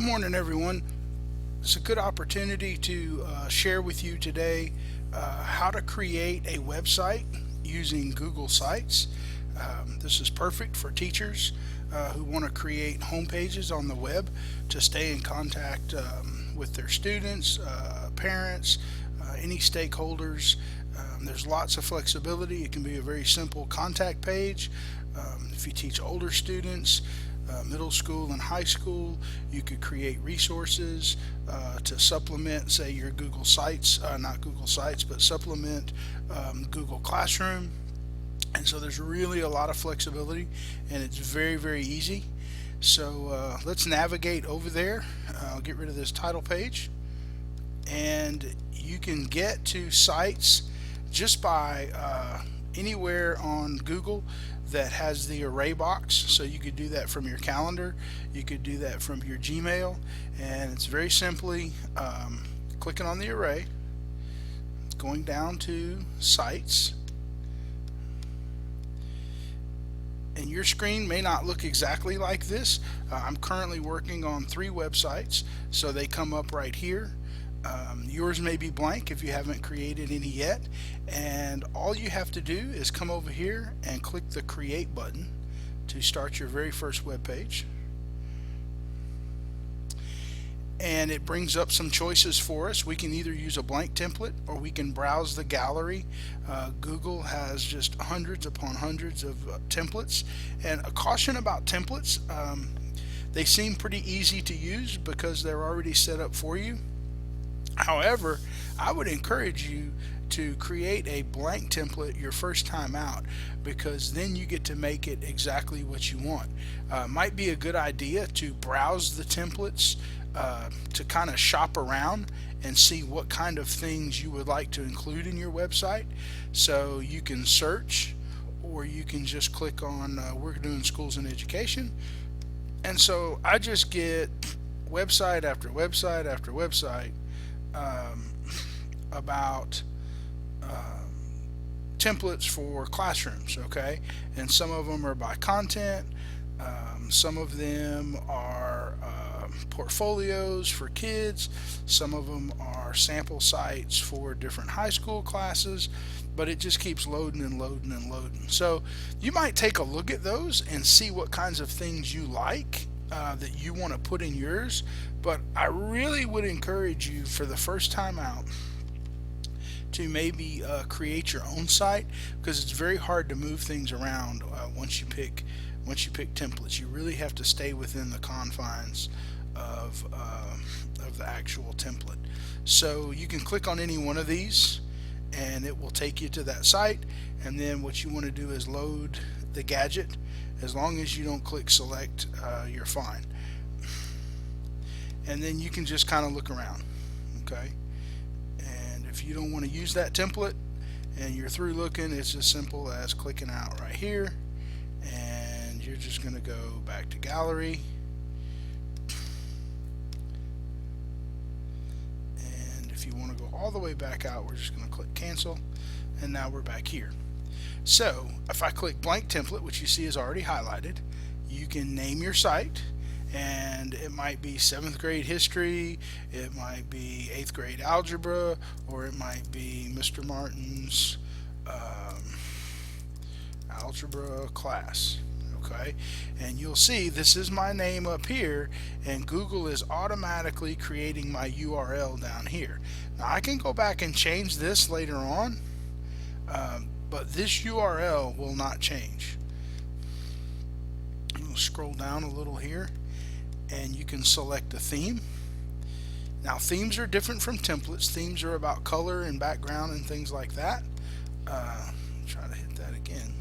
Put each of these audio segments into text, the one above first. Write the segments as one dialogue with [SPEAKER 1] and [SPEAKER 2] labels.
[SPEAKER 1] Good morning, everyone. It's a good opportunity to share with you today how to create a website using Google Sites. This is perfect for teachers who want to create home pages on the web to stay in contact with their students, parents, any stakeholders. There's lots of flexibility. It can be a very simple contact page. If you teach older students, middle school and high school, you could create resources to supplement, say, your Google Sites, not Google Sites, but supplement Google Classroom. And so there's really a lot of flexibility, and it's very, very easy. So let's navigate over there. I'll get rid of this title page, and you can get to sites just by anywhere on Google that has the array box. So you could do that from your calendar, you could do that from your Gmail, and it's very simply clicking on the array, going down to sites, and your screen may not look exactly like this. I'm currently working on 3 websites, so they come up right here. Yours may be blank if you haven't created any yet, and all you have to do is come over here and click the create button to start your very first web page. And it brings up some choices for us. We can either use a blank template or we can browse the gallery. Google has just hundreds upon hundreds of templates. And a caution about templates, they seem pretty easy to use because they're already set up for you. However, I would encourage you to create a blank template your first time out, because then you get to make it exactly what you want. Might be a good idea to browse the templates to kind of shop around and see what kind of things you would like to include in your website. So you can search, or you can just click on we're doing schools and education, and so I just get website after website after website about templates for classrooms, okay? And some of them are by content, some of them are portfolios for kids, some of them are sample sites for different high school classes, but it just keeps loading and loading and loading. So you might take a look at those and see what kinds of things you like that you want to put in yours. But I really would encourage you, for the first time out, to maybe create your own site, because it's very hard to move things around once you pick templates. You really have to stay within the confines of the actual template. So you can click on any one of these and it will take you to that site, and then what you want to do is load the gadget. As long as you don't click select, you're fine. And then you can just kind of look around, okay? And if you don't want to use that template and you're through looking, it's as simple as clicking out right here, and you're just going to go back to gallery, and if you want to go all the way back out, we're just going to click cancel, and now we're back here. So if I click blank template, which you see is already highlighted, you can name your site, and it might be 7th grade history, it might be 8th grade algebra, or it might be Mr. Martin's algebra class. Okay, and you'll see this is my name up here, and Google is automatically creating my URL down here. Now I can go back and change this later on, but this URL will not change. We'll scroll down a little here, and you can select a theme. Now themes are different from templates. Themes are about color and background and things like that. Try to hit that again.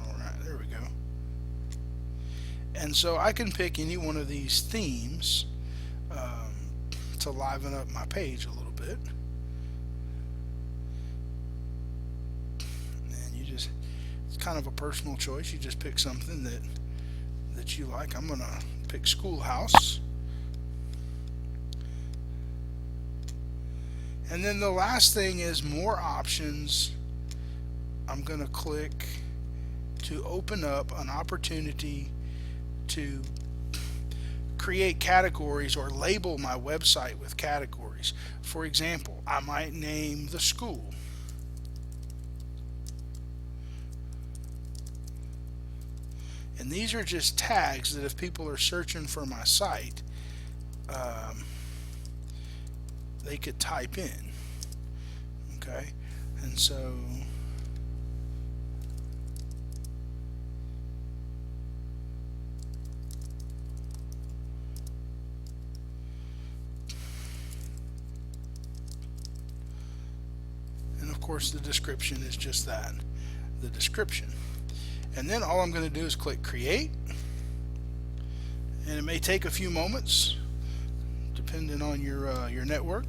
[SPEAKER 1] Alright, there we go. And so I can pick any one of these themes to liven up my page a little bit. It's kind of a personal choice. You just pick something that you like. I'm going to pick schoolhouse. And then the last thing is more options. I'm going to click to open up an opportunity to create categories or label my website with categories. For example, I might name the school. And these are just tags that if people are searching for my site, they could type in. Okay, and so and of course the description is just that, the description. And then all I'm going to do is click create, and it may take a few moments depending on your network.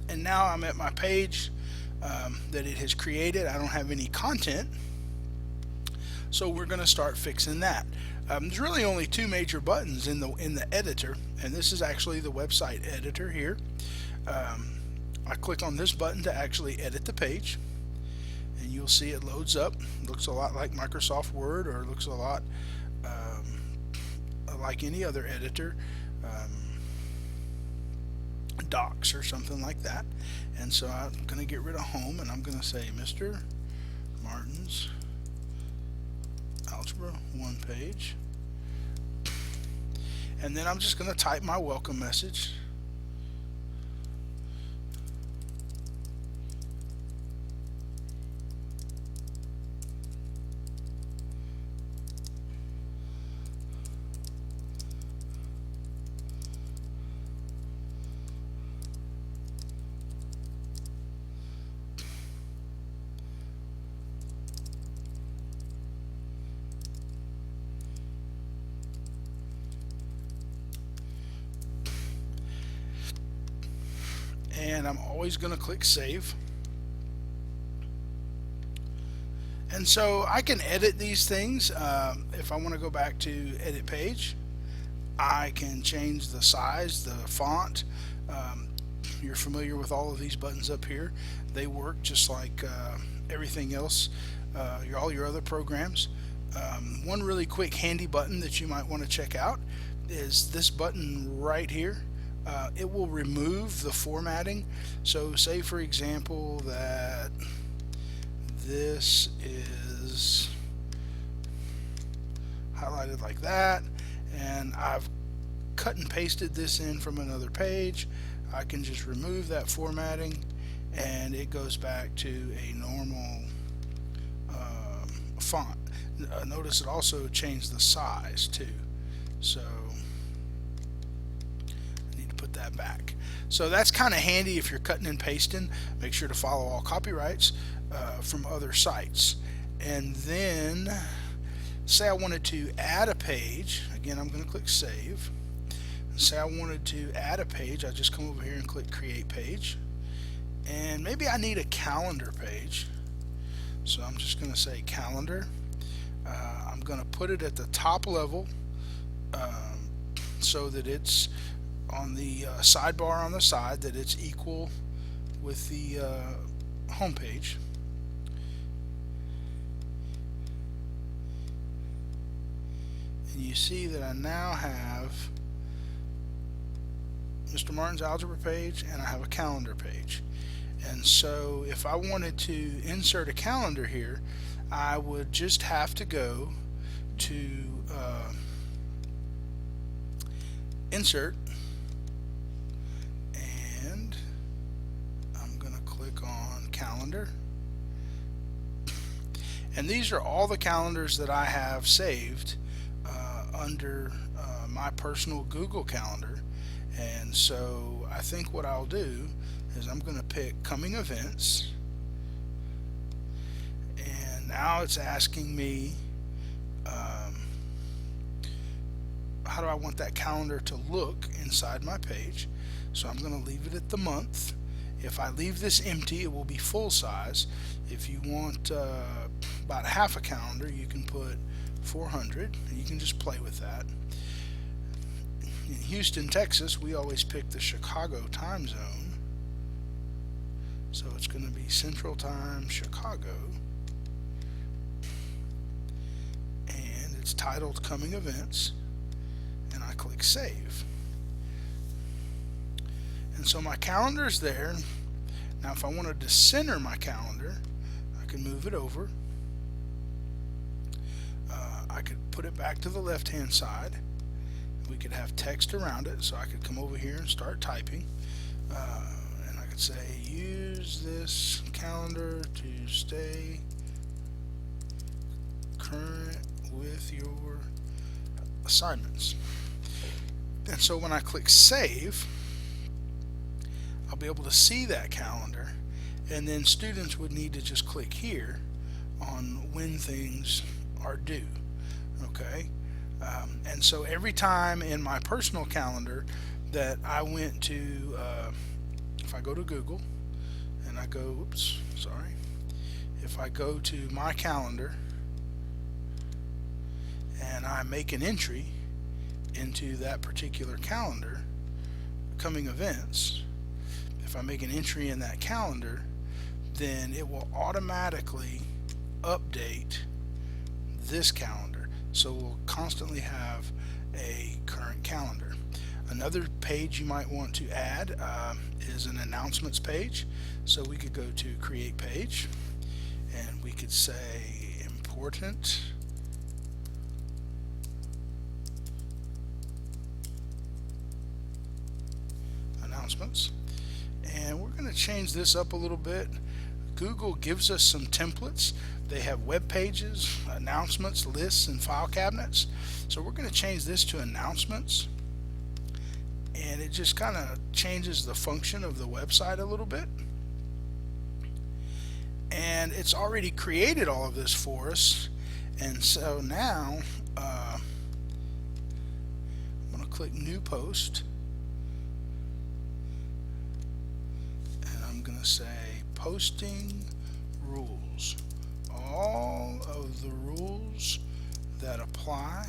[SPEAKER 1] And now I'm at my page that it has created. I don't have any content, so we're going to start fixing that. There's really only two major buttons in the editor, and this is actually the website editor here. I click on this button to actually edit the page, and you'll see it loads up. It looks a lot like Microsoft Word, or it looks a lot like any other editor, Docs or something like that. And so I'm going to get rid of home, and I'm going to say Mr. Martin's Algebra 1 page, and then I'm just going to type my welcome message. And I'm always going to click save. And so I can edit these things. If I want to go back to edit page, I can change the size, the font. You're familiar with all of these buttons up here. They work just like everything else, all your other programs. One really quick handy button that you might want to check out is this button right here. It will remove the formatting. So say for example that this is highlighted like that, and I've cut and pasted this in from another page. I can just remove that formatting, and it goes back to a normal font. Notice it also changed the size too, so I need to put that back. So that's kind of handy if you're cutting and pasting. Make sure to follow all copyrights from other sites. And then say I wanted to add a page. Again, I'm going to click save. Say I wanted to add a page. I just come over here and click create page, and maybe I need a calendar page, so I'm just going to say calendar. I'm going to put it at the top level so that it's on the sidebar on the side, that it's equal with the home page. And you see that I now have Mr. Martin's Algebra page, and I have a calendar page. And so if I wanted to insert a calendar here, I would just have to go to insert, and I'm going to click on calendar. And these are all the calendars that I have saved under my personal Google Calendar. And so I think what I'll do is I'm going to pick coming events, and now it's asking me how do I want that calendar to look inside my page. So I'm going to leave it at the month. If I leave this empty, it will be full size. If you want about half a calendar, you can put 400, and you can just play with that. In Houston, Texas, we always pick the Chicago time zone, so it's going to be Central Time, Chicago. it's titled Coming Events, and I click Save. And so my calendar is there. Now if I wanted to center my calendar, I can move it over. I could put it back to the left hand side. We could have text around it, so I could come over here and start typing. And I could say, use this calendar to stay current with your assignments. And so when I click Save, I'll be able to see that calendar, and then students would need to just click here on when things are due. Okay, and so every time in my personal calendar that I went to, if I go to Google and I go, if I go to my calendar and I make an entry into that particular calendar, coming events, if I make an entry in that calendar, then it will automatically update this calendar. So we'll constantly have a current calendar. Another page you might want to add is an announcements page. So we could go to create page, and we could say important announcements. And we're going to change this up a little bit. Google gives us some templates. They have web pages, announcements, lists, and file cabinets. So we're going to change this to announcements. And it just kind of changes the function of the website a little bit. And it's already created all of this for us. And so now I'm going to click New Post. And I'm going to say Posting Rules. All of the rules that apply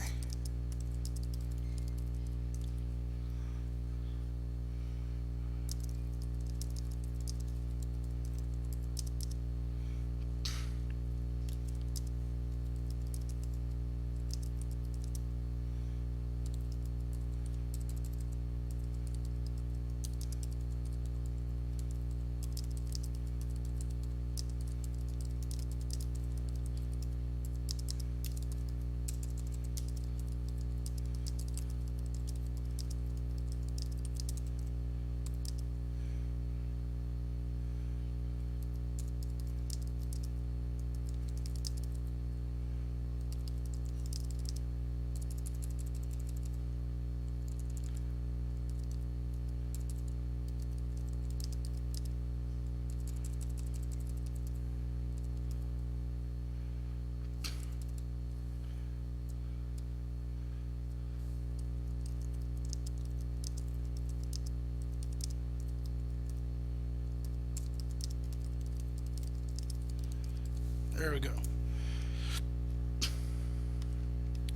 [SPEAKER 1] There we go.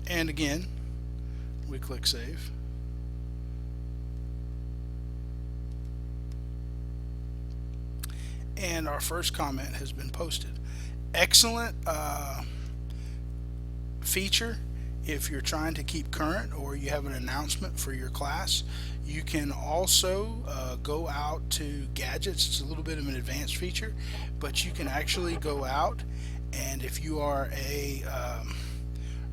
[SPEAKER 1] And again, we click Save. And our first comment has been posted. Excellent feature if you're trying to keep current or you have an announcement for your class. You can also go out to gadgets. It's a little bit of an advanced feature, but you can actually go out, and if you are a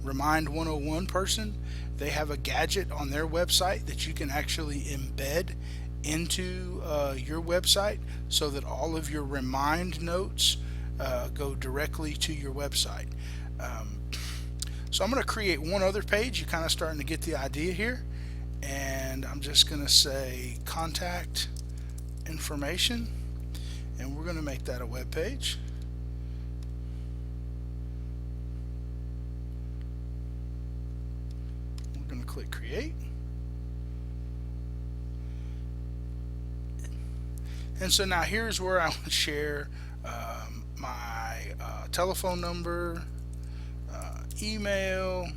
[SPEAKER 1] Remind 101 person, they have a gadget on their website that you can actually embed into your website so that all of your Remind notes go directly to your website. So I'm going to create one other page. You're kind of starting to get the idea here. And I'm just going to say contact information, and we're going to make that a web page. We're going to click create. And so now here's where I would share my telephone number, email,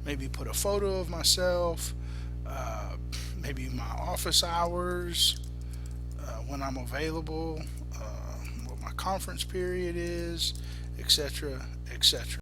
[SPEAKER 1] maybe put a photo of myself, maybe my office hours, when I'm available, what my conference period is, etc., etc.